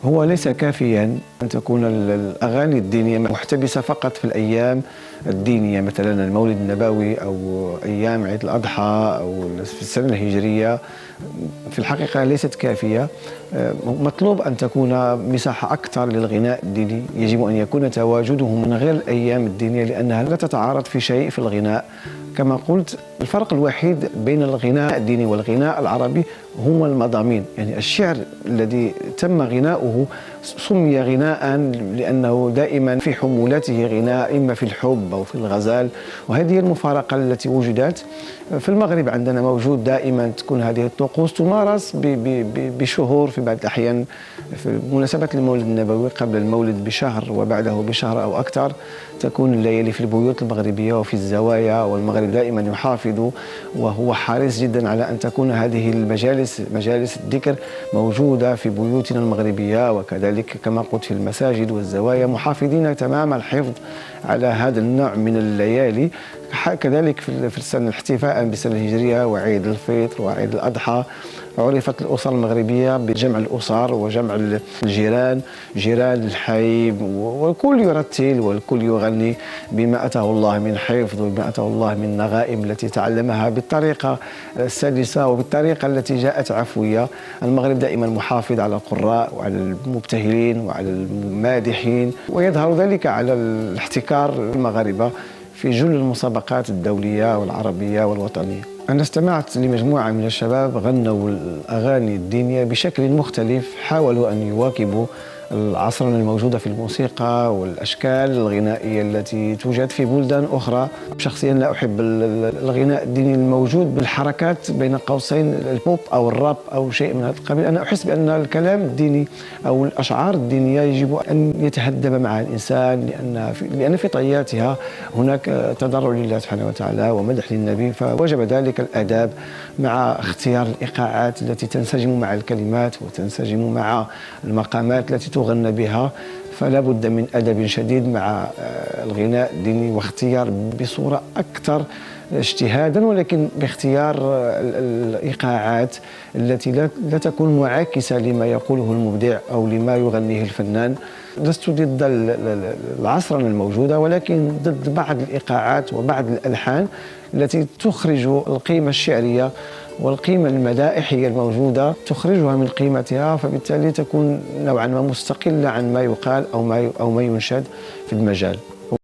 هو ليس كافيا أن تكون الأغاني الدينية محتبسة فقط في الأيام الدينية، مثلا المولد النبوي أو أيام عيد الأضحى أو في السنة الهجرية. في الحقيقة ليست كافية. مطلوب أن تكون مساحة أكثر للغناء الديني، يجب أن يكون تواجده من غير الأيام الدينية لأنها لا تتعارض في شيء في الغناء. كما قلت، الفرق الوحيد بين الغناء الديني والغناء العربي هو المضامين. يعني الشعر الذي تم غناؤه سمي غناء لأنه دائما في حمولته غناء، إما في الحب أو في الغزال، وهذه المفارقة التي وجدت. في المغرب عندنا موجود دائما تكون هذه الطقوس تمارس بشهور، في بعض الأحيان في مناسبة المولد النبوي قبل المولد بشهر وبعده بشهر أو أكثر تكون الليالي في البيوت المغربية وفي الزوايا. والمغرب دائما يحافظ وهو حريص جدا على أن تكون هذه مجالس الذكر موجودة في بيوتنا المغربية، وكذلك كما قلت في المساجد والزوايا، محافظين تمام الحفظ على هذا النوع من الليالي. كذلك في السنة الاحتفاء بالسنة الهجرية وعيد الفطر وعيد الأضحى عرفت الأسر المغربية بجمع الأسر وجمع الجيران، جيران الحي، والكل يرتل والكل يغني بما أتاه الله من حفظ وبما أتاه الله من نغائم التي تعلمها بالطريقة السلسة وبالطريقة التي جاءت عفوية. المغرب دائما محافظ على القراء وعلى المبتهلين وعلى المادحين، ويظهر ذلك على الاحتكار المغاربة في جل المسابقات الدولية والعربية والوطنية. أنا استمعت لمجموعة من الشباب غنوا الأغاني الدينية بشكل مختلف، حاولوا أن يواكبوا العصرنة الموجودة في الموسيقى والأشكال الغنائية التي توجد في بلدان أخرى. شخصيا لا أحب الغناء الديني الموجود بالحركات بين قوسين البوب أو الراب أو شيء من هذا القبيل. أنا أحس بأن الكلام الديني أو الأشعار الدينية يجب أن يتهذب مع الإنسان، لأن في طياتها هناك تضرع لله سبحانه وتعالى ومدح للنبي، فوجب ذلك الآداب مع اختيار الإيقاعات التي تنسجم مع الكلمات وتنسجم مع المقامات التي تغنى بها. فلا بد من أدب شديد مع الغناء الديني واختيار بصورة أكثر اجتهادا، ولكن باختيار الإيقاعات التي لا تكون معاكسة لما يقوله المبدع أو لما يغنيه الفنان. لست ضد العصرنة الموجودة، ولكن ضد بعض الإيقاعات وبعض الألحان التي تخرج القيمة الشعرية والقيمة المدائحية الموجودة، تخرجها من قيمتها، فبالتالي تكون نوعا ما مستقلة عن ما يقال أو ما ينشد في المجال.